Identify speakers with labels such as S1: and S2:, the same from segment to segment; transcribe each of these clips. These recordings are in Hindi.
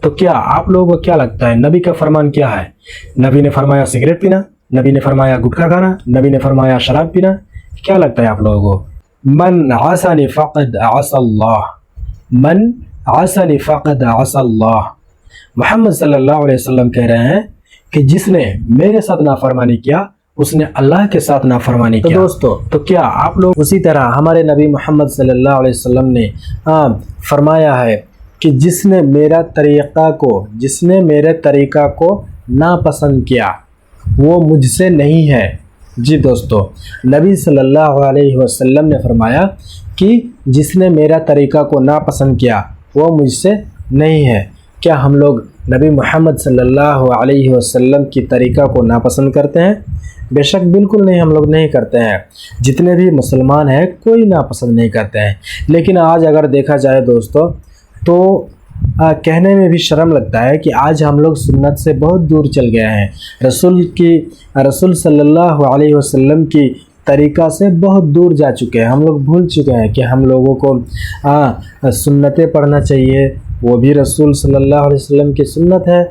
S1: तो क्या आप लोगों को क्या लगता है नबी का फरमान क्या है? नबी ने फरमाया सिगरेट पीना, नबी ने फरमाया गुटखा खाना, नबी ने फरमाया शराब पीना? क्या लगता है आप लोगों को? मन आसानी फ़क़द असल्लाह, मन आसानी फ़क़द असल्लाह। मोहम्मद सल्लल्लाहु अलैहि वसल्लम कह रहे हैं कि जिसने मेरे साथ नाफरमानी किया उसने अल्लाह के साथ नाफरमानी किया। तो दोस्तों, तो क्या आप लोग उसी तरह हमारे नबी मोहम्मद सल्लल्लाहु अलैहि वसल्लम ने फरमाया है कि जिसने मेरे तरीक़ा को नापसंद किया वो मुझसे नहीं है। जी दोस्तों, नबी सल्लल्लाहु अलैहि वसल्लम ने फरमाया कि जिसने मेरा तरीक़ा को नापसंद किया वो मुझसे नहीं है। क्या हम लोग नबी मोहम्मद सल्लल्लाहु अलैहि वसल्लम की तरीक़ा को नापसंद करते हैं? बेशक बिल्कुल नहीं, हम लोग नहीं करते हैं। जितने भी मुसलमान हैं कोई नापसंद नहीं करते हैं। लेकिन आज अगर देखा जाए दोस्तों तो कहने में भी शर्म लगता है कि आज हम लोग सुन्नत से बहुत दूर चल गए हैं। रसूल सल्लल्लाहु अलैहि वसल्लम की तरीक़ा से बहुत दूर जा चुके हैं। हम लोग भूल चुके हैं कि हम लोगों को सुन्नतें पढ़ना चाहिए, वो भी रसूल सल्लल्लाहु अलैहि वसल्लम की सुन्नत है।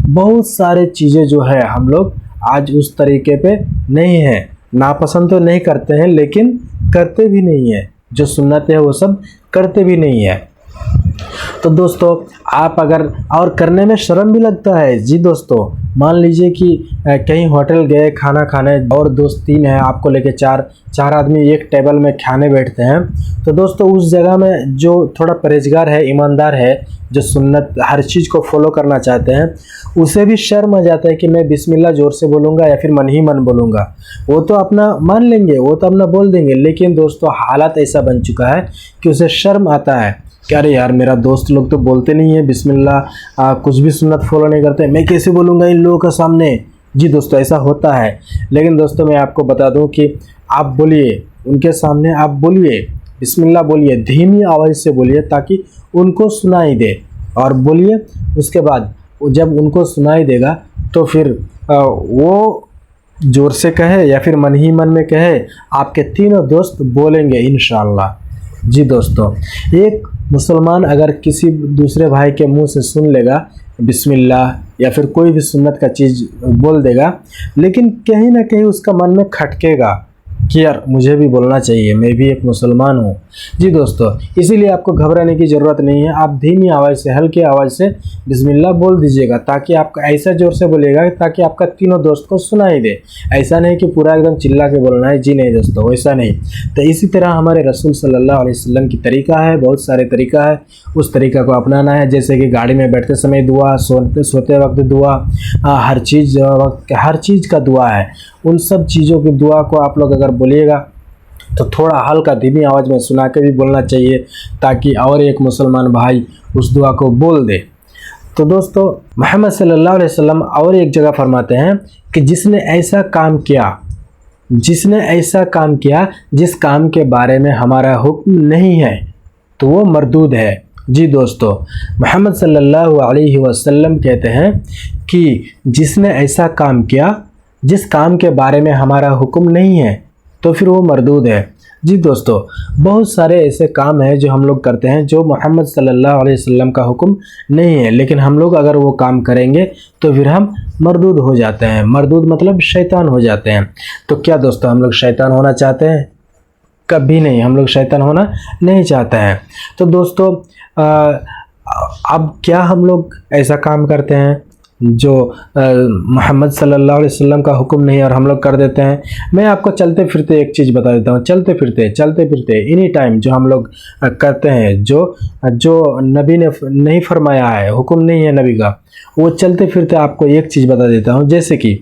S1: बहुत सारे चीज़ें जो है हम लोग आज उस तरीके पे नहीं है। नापसंद तो नहीं करते हैं लेकिन करते भी नहीं है, जो सुन्नत है वो सब करते भी नहीं है। तो दोस्तों, आप अगर और करने में शर्म भी लगता है। जी दोस्तों, मान लीजिए कि कहीं होटल गए खाना खाने और दोस्त 3 हैं, आपको लेके चार आदमी एक टेबल में खाने बैठते हैं। तो दोस्तों, उस जगह में जो थोड़ा परहेजगार है, ईमानदार है, जो सुन्नत हर चीज़ को फॉलो करना चाहते हैं, उसे भी शर्म आ जाता है कि मैं बिस्मिल्लाह ज़ोर से बोलूँगा या फिर मन ही मन बोलूँगा। वो तो अपना मान लेंगे, वो तो अपना बोल देंगे, लेकिन दोस्तों हालात ऐसा बन चुका है कि उसे शर्म आता है कि अरे यार, मेरा दोस्त लोग तो बोलते नहीं है बिस्मिल्लाह, कुछ भी सुन्नत फॉलो नहीं करते, मैं कैसे बोलूँगा इन लोगों के सामने। जी दोस्तों, ऐसा होता है। लेकिन दोस्तों, मैं आपको बता दूं कि आप बोलिए, उनके सामने आप बोलिए, बिस्मिल्लाह बोलिए, धीमी आवाज़ से बोलिए ताकि उनको सुनाई दे, और बोलिए। उसके बाद जब उनको सुनाई देगा तो फिर वो ज़ोर से कहे या फिर मन ही मन में कहे, आपके तीनों दोस्त बोलेंगे इंशाअल्लाह। जी दोस्तों, एक मुसलमान अगर किसी दूसरे भाई के मुंह से सुन लेगा बिस्मिल्लाह या फिर कोई भी सुन्नत का चीज़ बोल देगा, लेकिन कहीं ना कहीं उसका मन में खटकेगा कि यार मुझे भी बोलना चाहिए, मैं भी एक मुसलमान हूँ। जी दोस्तों, इसीलिए आपको घबराने की ज़रूरत नहीं है। आप धीमी आवाज़ से, हल्की आवाज़ से बिस्मिल्लाह बोल दीजिएगा, ताकि आपका ऐसा ज़ोर से बोलिएगा ताकि आपका तीनों दोस्त को सुनाई दे। ऐसा नहीं कि पूरा एकदम चिल्ला के बोलना है। जी नहीं दोस्तों, वैसा नहीं। तो इसी तरह हमारे रसूल सल्लल्लाहु अलैहि वसल्लम की तरीक़ा है, बहुत सारे तरीक़ा है, उस तरीक़ा को अपनाना है। जैसे कि गाड़ी में बैठते समय दुआ, सोते वक्त दुआ, हर चीज़ का दुआ है। उन सब चीज़ों की दुआ को आप लोग अगर बोलिएगा तो थोड़ा हल्का धीमी आवाज़ में सुना के भी बोलना चाहिए, ताकि और एक मुसलमान भाई उस दुआ को बोल दे। तो दोस्तों, मोहम्मद सल्लल्लाहु अलैहि वसल्लम और एक जगह फरमाते हैं कि जिसने ऐसा काम किया जिस काम के बारे में हमारा हुक्म नहीं है तो वो मरदूद है। जी दोस्तों, मोहम्मद सल्लल्लाहु अलैहि वसल्लम कहते हैं कि जिसने ऐसा काम किया जिस काम के बारे में हमारा हुक्म नहीं है तो फिर वो मरदूद है। जी दोस्तों, बहुत सारे ऐसे काम हैं जो हम लोग करते हैं जो मोहम्मद सल्लल्लाहु अलैहि वसल्लम का हुक्म नहीं है, लेकिन हम लोग अगर वो काम करेंगे तो फिर हम मरदूद हो जाते हैं। मरदूद मतलब शैतान हो जाते हैं। तो क्या दोस्तों हम लोग शैतान होना चाहते हैं? कभी नहीं, हम लोग शैतान होना नहीं चाहते हैं। तो दोस्तों, अब क्या हम लोग ऐसा काम करते हैं जो मोहम्मद सल्लल्लाहु अलैहि वसल्लम का हुक्म नहीं है और हम लोग कर देते हैं? मैं आपको चलते फिरते एक चीज़ बता देता हूँ। चलते फिरते एनी टाइम जो हम लोग करते हैं, जो नबी ने नहीं फरमाया है, हुक्म नहीं है नबी का, वो चलते फिरते आपको एक चीज़ बता देता हूँ। जैसे कि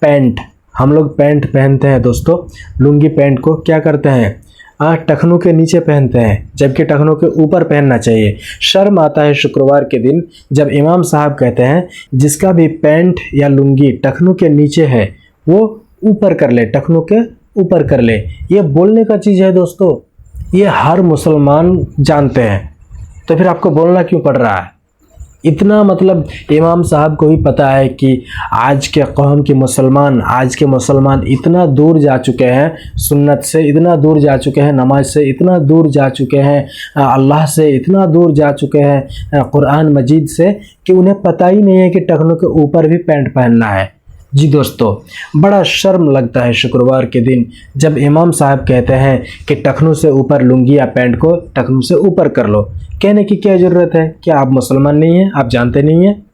S1: पैंट, हम लोग पैंट पहनते हैं दोस्तों, लुंगी पैंट को क्या करते हैं, टखनों के नीचे पहनते हैं, जबकि टखनों के ऊपर पहनना चाहिए। शर्म आता है शुक्रवार के दिन जब इमाम साहब कहते हैं जिसका भी पैंट या लुंगी टखनों के नीचे है वो ऊपर कर ले, टखनों के ऊपर कर ले। ये बोलने का चीज़ है दोस्तों, ये हर मुसलमान जानते हैं, तो फिर आपको बोलना क्यों पड़ रहा है? इतना मतलब इमाम साहब को भी पता है कि आज के कौम के मुसलमान, आज के मुसलमान इतना दूर जा चुके हैं सुन्नत से, इतना दूर जा चुके हैं नमाज से, इतना दूर जा चुके हैं अल्लाह से, इतना दूर जा चुके हैं कुरान मजीद से कि उन्हें पता ही नहीं है कि टखनों के ऊपर भी पैंट पहनना है। जी दोस्तों, बड़ा शर्म लगता है शुक्रवार के दिन जब इमाम साहब कहते हैं कि टखनों से ऊपर लुंगी या पैंट को टखनों से ऊपर कर लो। कहने की क्या ज़रूरत है? क्या आप मुसलमान नहीं हैं? आप जानते नहीं हैं?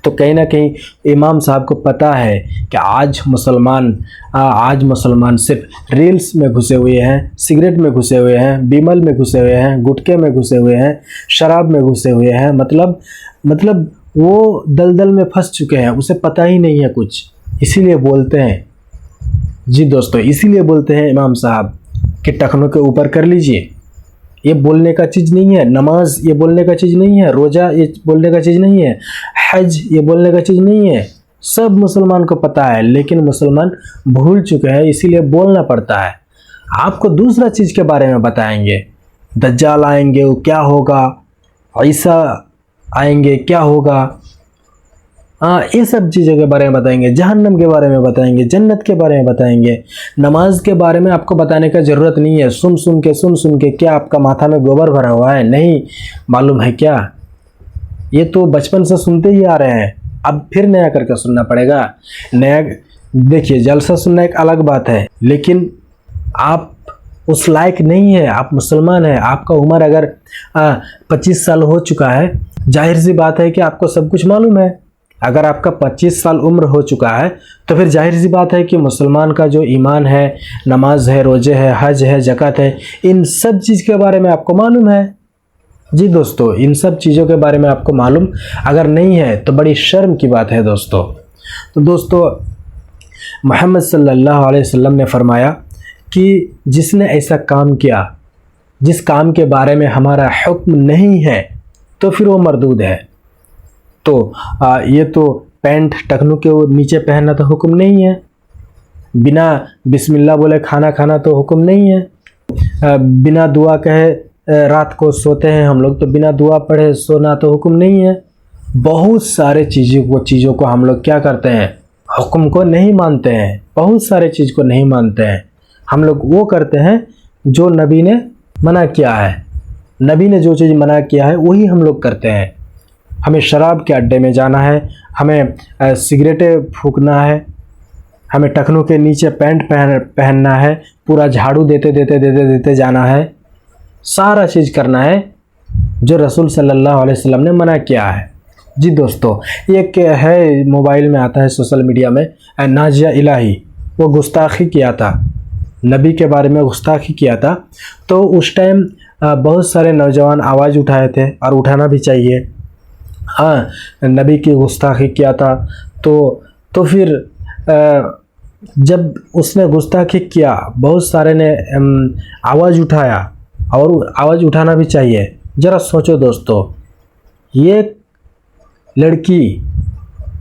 S1: तो कहीं ना कहीं इमाम साहब को पता है कि आज मुसलमान सिर्फ रील्स में घुसे हुए हैं, सिगरेट में घुसे हुए हैं, बीमल में घुसे हुए हैं, गुटखे में घुसे हुए हैं, शराब में घुसे हुए हैं। मतलब वो दलदल में फंस चुके हैं, उसे पता ही नहीं है कुछ, इसीलिए बोलते हैं। जी दोस्तों, इसीलिए बोलते हैं इमाम साहब कि टखनों के ऊपर कर लीजिए। ये बोलने का चीज़ नहीं है। नमाज ये बोलने का चीज़ नहीं है। रोज़ा ये बोलने का चीज़ नहीं है। हज ये बोलने का चीज़ नहीं है। सब मुसलमान को पता है, लेकिन मुसलमान भूल चुके हैं, इसीलिए बोलना पड़ता है। आपको दूसरा चीज़ के बारे में बताएंगे, दज्जाल आएंगे, वो क्या होगा, ईसा आएंगे क्या होगा, ये सब चीज़ों के बारे में बताएंगे, जहन्नम के बारे में बताएंगे, जन्नत के बारे में बताएंगे। नमाज के बारे में आपको बताने का ज़रूरत नहीं है। सुन सुन के क्या आपका माथा में गोबर भरा हुआ है? नहीं मालूम है क्या? ये तो बचपन से सुनते ही आ रहे हैं, अब फिर नया करके सुनना पड़ेगा। नया देखिए, जलसा सुनना एक अलग बात है, लेकिन आप उस लायक नहीं है। आप मुसलमान हैं, आपका उम्र अगर 25 साल हो चुका है, जाहिर सी बात है कि आपको सब कुछ मालूम है। अगर आपका 25 साल उम्र हो चुका है तो फिर जाहिर सी बात है कि मुसलमान का जो ईमान है, नमाज है, रोज़े है, हज है, ज़कात है, इन सब चीज़ के बारे में आपको मालूम है। जी दोस्तों, इन सब चीज़ों के बारे में आपको मालूम अगर नहीं है तो बड़ी शर्म की बात है दोस्तों। तो दोस्तों, मोहम्मद सल्लल्लाहु अलैहि वसल्लम ने फरमाया कि जिसने ऐसा काम किया जिस काम के बारे में हमारा हुक्म नहीं है तो फिर वो मरदूद है। तो ये तो पैंट टखनों के नीचे पहनना तो हुक्म नहीं है, बिना बिस्मिल्लाह बोले खाना खाना तो हुक्म नहीं है, बिना दुआ कहे रात को सोते हैं हम लोग तो बिना दुआ पढ़े सोना तो हुक्म नहीं है। बहुत सारे चीज़ों को हम लोग क्या करते हैं, हुक्म को नहीं मानते हैं। बहुत सारे चीज़ को नहीं मानते हैं हम लोग। वो करते हैं जो नबी ने मना किया है। नबी ने जो चीज़ मना किया है वही हम लोग करते हैं। हमें शराब के अड्डे में जाना है, हमें सिगरेटें फूकना है, हमें टखनों के नीचे पैंट पहनना है, पूरा झाड़ू देते जाना है, सारा चीज़ करना है जो रसूल सल्लल्लाहु अलैहि वसल्लम ने मना किया है। जी दोस्तों, एक है मोबाइल में आता है, सोशल मीडिया में, नाजिया इलाही, वो गुस्ताखी किया था, नबी के बारे में गुस्ताखी किया था। तो उस टाइम बहुत सारे नौजवान आवाज़ उठाए थे और उठाना भी चाहिए। हाँ, नबी की गुस्ताखी किया था तो फिर जब उसने गुस्ताखी किया, बहुत सारे ने आवाज़ उठाया, और आवाज़ उठाना भी चाहिए। ज़रा सोचो दोस्तों, ये लड़की,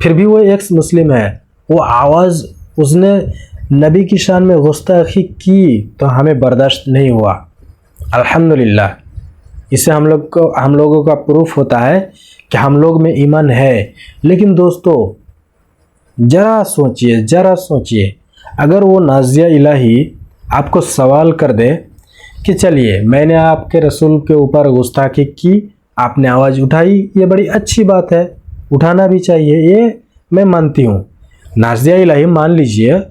S1: फिर भी वो एक्स मुस्लिम है, वो आवाज़ उसने नबी की शान में गुस्ताखी की तो हमें बर्दाश्त नहीं हुआ। अल्हम्दुलिल्लाह, इससे हम लोगों का प्रूफ होता है कि हम लोग में ईमान है। लेकिन दोस्तों, ज़रा सोचिए, अगर वो नाजिया इलाही आपको सवाल कर दे कि चलिए मैंने आपके रसूल के ऊपर गुस्ताखी की, आपने आवाज़ उठाई, ये बड़ी अच्छी बात है, उठाना भी चाहिए, ये मैं मानती हूँ। नाजिया इलाही मान लीजिए,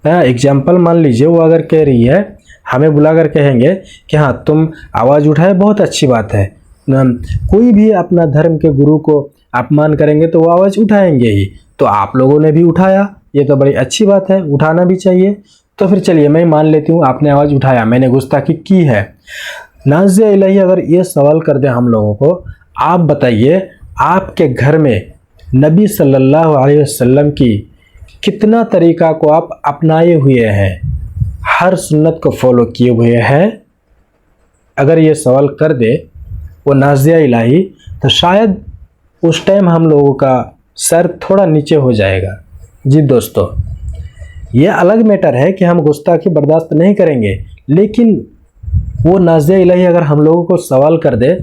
S1: एग्जाम्पल मान लीजिए, वो अगर कह रही है, हमें बुलाकर कहेंगे कि हाँ तुम आवाज़ उठाए, बहुत अच्छी बात है। कोई भी अपना धर्म के गुरु को अपमान करेंगे तो वो आवाज़ उठाएंगे ही। तो आप लोगों ने भी उठाया, ये तो बड़ी अच्छी बात है, उठाना भी चाहिए। तो फिर चलिए मैं मान लेती हूँ आपने आवाज़ उठाया, मैंने गुस्ताखी की है। नाजिया इलाही अगर ये सवाल कर दे हम लोगों को, आप बताइए आपके घर में नबी सल्लल्लाहु अलैहि वसल्लम की कितना तरीका को आप अपनाए हुए हैं, हर सुन्नत को फॉलो किए हुए हैं? अगर ये सवाल कर दे वो नाजिया इलाही, तो शायद उस टाइम हम लोगों का सर थोड़ा नीचे हो जाएगा। जी दोस्तों, ये अलग मैटर है कि हम गुस्ताखी बर्दाश्त नहीं करेंगे, लेकिन वो नाजिया इलाही अगर हम लोगों को सवाल कर दे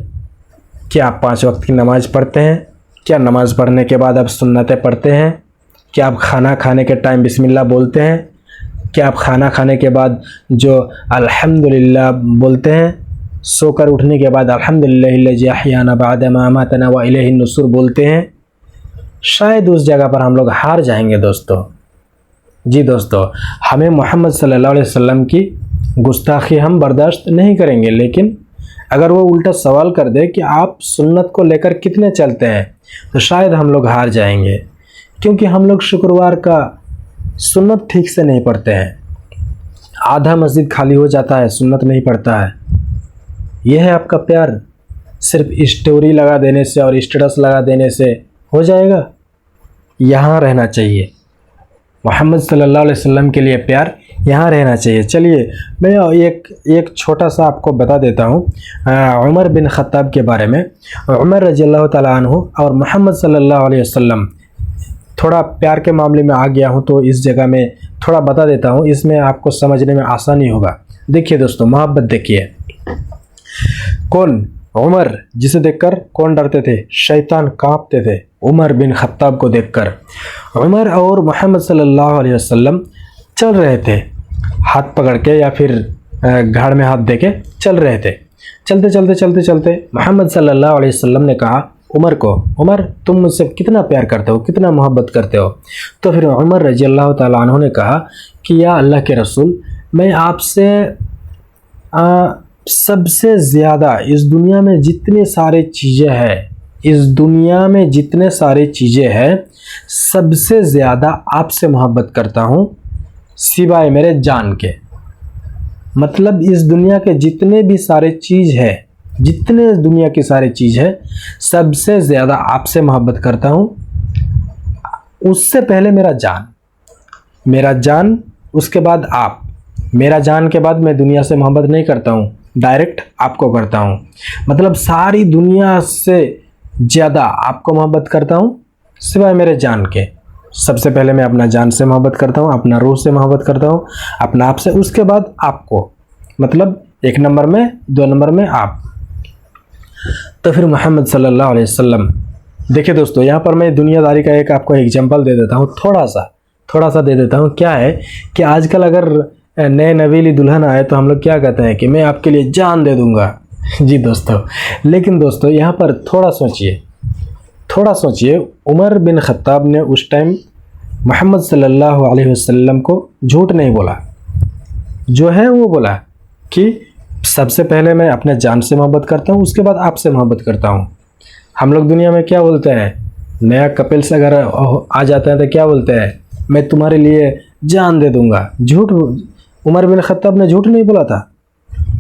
S1: कि आप 5 वक्त की नमाज़ पढ़ते हैं, क्या नमाज़ पढ़ने के बाद आप सुन्नतें पढ़ते हैं? क्या आप खाना खाने के टाइम बिस्मिल्लाह बोलते हैं? क्या आप खाना खाने के बाद जो अल्हम्दुलिल्लाह बोलते हैं? सोकर उठने के बाद अल्हम्दुलिल्लाहिल्लज़ी अहयाना बअदा मा अमातना व इलैहिन नुशूर बोलते हैं? शायद उस जगह पर हम लोग हार जाएंगे दोस्तों। जी दोस्तों, हमें मोहम्मद सल्लल्लाहु अलैहि वसल्लम की गुस्ताखी हम बर्दाश्त नहीं करेंगे, लेकिन अगर वो उल्टा सवाल कर दे कि आप सुन्नत को लेकर कितने चलते हैं, तो शायद हम लोग हार जाएंगे, क्योंकि हम लोग शुक्रवार का सुन्नत ठीक से नहीं पढ़ते हैं। आधा मस्जिद खाली हो जाता है, सुन्नत नहीं पढ़ता है। यह है आपका प्यार? सिर्फ स्टोरी लगा देने से और स्टेटस लगा देने से हो जाएगा? यहाँ रहना चाहिए। मोहम्मद सल्लल्लाहु अलैहि वसल्लम के लिए प्यार यहाँ रहना चाहिए। चलिए मैं एक छोटा सा आपको बता देता हूँ उमर बिन ख़त्ताब के बारे में। उमर रज़ियल्लाहु ताला अन्हु और मोहम्मद सल्लल्लाहु अलैहि वसल्लम, थोड़ा प्यार के मामले में आ गया हूँ तो इस जगह में थोड़ा बता देता हूँ, इसमें आपको समझने में आसानी होगा। देखिए दोस्तों, मोहब्बत देखिए। कौन? उमर, जिसे देखकर कौन डरते थे? शैतान कांपते थे उमर बिन ख़त्ताब को देखकर। उमर और मोहम्मद सल्लल्लाहु अलैहि वसल्लम चल रहे थे, हाथ पकड़ के या फिर घाड़ में हाथ दे के चल रहे थे। चलते चलते चलते चलते मोहम्मद सल्लल्लाहु अलैहि वसल्लम ने कहा उमर को, उमर तुम मुझसे कितना प्यार करते हो, कितना मोहब्बत करते हो? तो फिर उमर रज़ियल्लाहु ताला अन्हु ने कहा कि या अल्लाह के रसूल, मैं आपसे सबसे ज़्यादा इस दुनिया में जितनी सारी चीज़ें हैं, इस दुनिया में जितने सारी चीज़ें हैं, सबसे ज़्यादा आपसे मोहब्बत करता हूँ सिवाय मेरे जान के। मतलब इस दुनिया के जितने भी सारे चीज़ है, जितने दुनिया की सारी चीज़ है, सबसे ज़्यादा आपसे मोहब्बत करता हूँ। उससे पहले मेरा जान, उसके बाद आप। मेरा जान के बाद मैं दुनिया से मोहब्बत नहीं करता हूँ, डायरेक्ट आपको करता हूँ। मतलब सारी दुनिया से ज़्यादा आपको मोहब्बत करता हूँ सिवाय मेरे जान के। सबसे पहले मैं अपना जान से मोहब्बत करता हूँ, अपना रूह से मोहब्बत करता हूँ, अपना आप से, उसके बाद आपको। मतलब 1 नंबर में, 2 नंबर में आप। तो फिर मोहम्मद सल्लल्लाहु अलैहि वसल्लम, देखिए दोस्तों, यहाँ पर मैं दुनियादारी का एक आपको एग्जांपल दे देता हूँ, थोड़ा सा दे देता हूँ। क्या है कि आजकल अगर नए नवेली दुल्हन आए तो हम लोग क्या कहते हैं कि मैं आपके लिए जान दे दूँगा। जी दोस्तों, लेकिन दोस्तों यहाँ पर थोड़ा सोचिए, उमर बिन ख़त्ताब ने उस टाइम मोहम्मद सल्लल्लाहु अलैहि वसल्लम को झूठ नहीं बोला। जो है वो बोला कि सबसे पहले मैं अपने जान से मोहब्बत करता हूँ, उसके बाद आपसे मोहब्बत करता हूँ। हम लोग दुनिया में क्या बोलते हैं, नया कपल्स अगर आ जाते हैं तो क्या बोलते हैं, मैं तुम्हारे लिए जान दे दूँगा। झूठ। उमर बिन ख़त्ताब ने झूठ नहीं बोला था।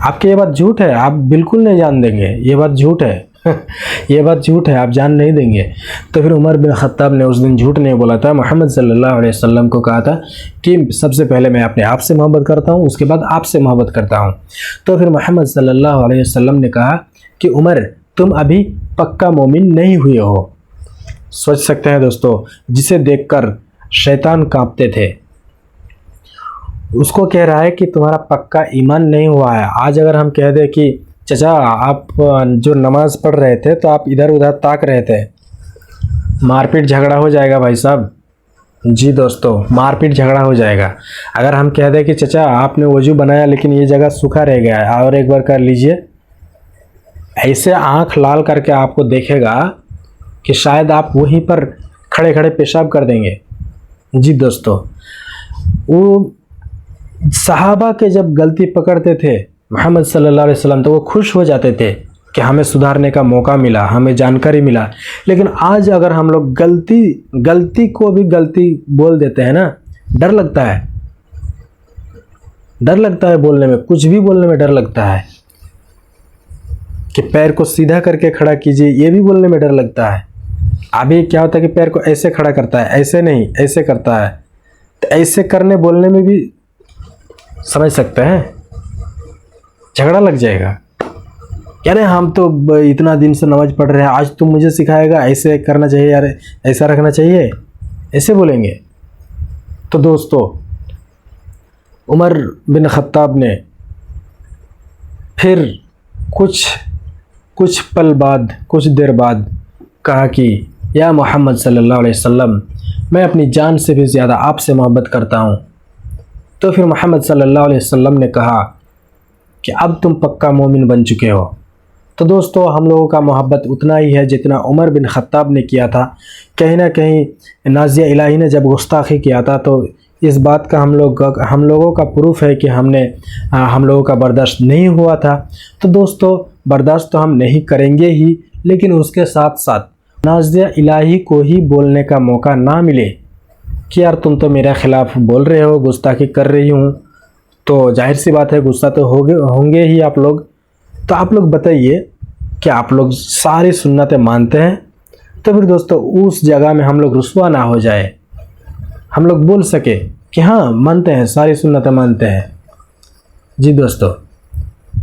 S1: आपकी ये बात झूठ है, आप बिल्कुल नहीं जान देंगे, ये बात झूठ है। ये बात झूठ है, आप जान नहीं देंगे। तो फिर उमर बिन ख़त्ताब ने उस दिन झूठ नहीं बोला था, मोहम्मद सल्लल्लाहु अलैहि वसल्लम को कहा था कि सबसे पहले मैं अपने आप से मोहब्बत करता हूँ, उसके बाद आपसे मोहब्बत करता हूँ। तो फिर मोहम्मद सल्लल्लाहु अलैहि वसल्लम ने कहा कि उमर, तुम अभी पक्का मोमिन नहीं हुए हो। सोच सकते हैं दोस्तों, जिसे देखकर शैतान कांपते थे, उसको कह रहा है कि तुम्हारा पक्का ईमान नहीं हुआ है। आज अगर हम कह दें कि चचा आप जो नमाज़ पढ़ रहे थे तो आप इधर उधर ताक रहे थे, मारपीट झगड़ा हो जाएगा भाई साहब। जी दोस्तों, मारपीट झगड़ा हो जाएगा। अगर हम कह दें कि चचा आपने वजू बनाया लेकिन ये जगह सूखा रह गया है, और एक बार कर लीजिए, ऐसे आंख लाल करके आपको देखेगा कि शायद आप वहीं पर खड़े खड़े पेशाब कर देंगे। जी दोस्तों, वो सहाबा के जब गलती पकड़ते थे मोहम्मद सल्लल्लाहु अलैहि वसल्लम तो वो खुश हो जाते थे कि हमें सुधारने का मौका मिला, हमें जानकारी मिला। लेकिन आज अगर हम लोग गलती को भी गलती बोल देते हैं ना, डर लगता है बोलने में, कुछ भी बोलने में डर लगता है। कि पैर को सीधा करके खड़ा कीजिए, ये भी बोलने में डर लगता है। अभी क्या होता है कि पैर को ऐसे खड़ा करता है, ऐसे नहीं, ऐसे करता है, तो ऐसे करने बोलने में भी समझ सकते हैं झगड़ा लग जाएगा। कह रहे हम तो इतना दिन से नमाज पढ़ रहे हैं, आज तुम मुझे सिखाएगा ऐसे करना चाहिए यार, ऐसा रखना चाहिए, ऐसे बोलेंगे। तो दोस्तों, उमर बिन ख़त्ताब ने फिर कुछ पल बाद, कुछ देर बाद कहा कि या मोहम्मद सल्लल्लाहु अलैहि वसल्लम, मैं अपनी जान से भी ज़्यादा आपसे मोहब्बत करता हूँ। तो फिर मोहम्मद सल्लल्लाहु अलैहि वसल्लम ने कहा कि अब तुम पक्का मोमिन बन चुके हो। तो दोस्तों, हम लोगों का मोहब्बत उतना ही है जितना उमर बिन ख़त्ताब ने किया था। कहीं ना कहीं नाज़िया इलाही ने जब गुस्ताखी किया था, तो इस बात का हम लोगों का प्रूफ है कि हम लोगों का बर्दाश्त नहीं हुआ था। तो दोस्तों, बर्दाश्त तो हम नहीं करेंगे ही, लेकिन उसके साथ साथ नाज़िया इलाही को ही बोलने का मौका ना मिले कि यार तुम तो मेरे ख़िलाफ़ बोल रहे हो, गुस्ताखी कर रही हूँ, तो जाहिर सी बात है गुस्सा तो होंगे ही आप लोग। तो आप लोग बताइए कि आप लोग सारी सुन्नतें मानते हैं? तो फिर दोस्तों, उस जगह में हम लोग रुस्वा ना हो जाए, हम लोग बोल सके कि हाँ मानते हैं, सारी सुन्नतें मानते हैं। जी दोस्तों,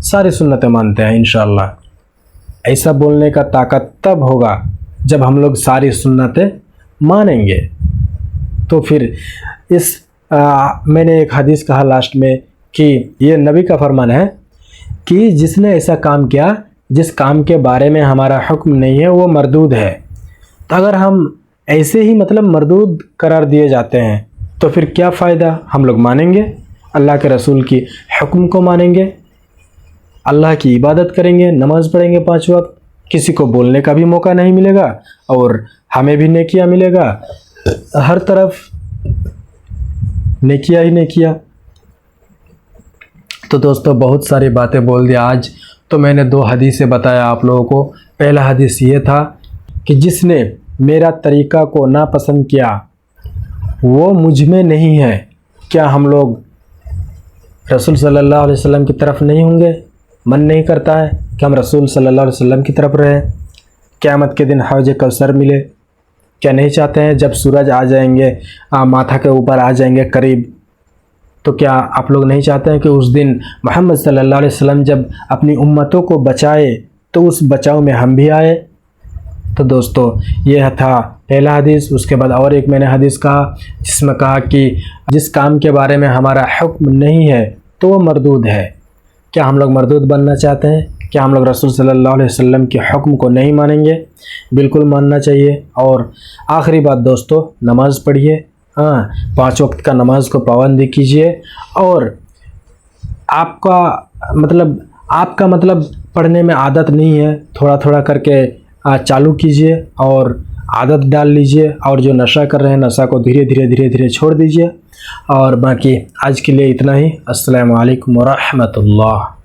S1: सारी सुन्नतें मानते हैं इंशाअल्लाह। ऐसा बोलने का ताकत तब होगा जब हम लोग सारी सुन्नतें मानेंगे। तो फिर मैंने एक हदीस कहा लास्ट में कि ये नबी का फरमान है कि जिसने ऐसा काम किया जिस काम के बारे में हमारा हुक्म नहीं है, वो मरदूद है। तो अगर हम ऐसे ही मरदूद करार दिए जाते हैं तो फिर क्या फ़ायदा? हम लोग मानेंगे, अल्लाह के रसूल की हुक्म को मानेंगे, अल्लाह की इबादत करेंगे, नमाज़ पढ़ेंगे 5 वक्त, किसी को बोलने का भी मौका नहीं मिलेगा और हमें भी नेकिया मिलेगा, हर तरफ नेकिया ही नेकिया। तो दोस्तों, बहुत सारी बातें बोल दिया आज। तो मैंने 2 हदीसें बताया आप लोगों को। पहला हदीस ये था कि जिसने मेरा तरीक़ा को नापसंद किया वो मुझ में नहीं है। क्या हम लोग रसूल सल्लल्लाहु अलैहि वसल्लम की तरफ नहीं होंगे? मन नहीं करता है कि हम रसूल सल्लल्लाहु अलैहि वसल्लम की तरफ रहें, क़यामत के दिन हौज कौसर मिले? क्या नहीं चाहते हैं जब सूरज आ जाएंगे, माथा के ऊपर आ जाएंगे करीब, तो क्या आप लोग नहीं चाहते हैं कि उस दिन मोहम्मद सल्लल्लाहु अलैहि वसल्लम जब अपनी उम्मतों को बचाए तो उस बचाव में हम भी आए? तो दोस्तों, यह था पहला हदीस। उसके बाद और एक मैंने हदीस कहा जिसमें कहा कि जिस काम के बारे में हमारा हुक्म नहीं है तो वो मरदूद है। क्या हम लोग मरदूद बनना चाहते हैं? क्या हम लोग रसूल सल्लल्लाहु अलैहि वसल्लम के हुक्म को नहीं मानेंगे? बिल्कुल मानना चाहिए। और आखिरी बात दोस्तों, नमाज़ पढ़िए, 5 वक्त का नमाज को पाबंदी कीजिए। और आपका मतलब पढ़ने में आदत नहीं है, थोड़ा थोड़ा करके चालू कीजिए और आदत डाल लीजिए। और जो नशा कर रहे हैं, नशा को धीरे धीरे छोड़ दीजिए। और बाकी आज के लिए इतना ही। अस्सलामु अलैकुम व रहमतुल्लाह।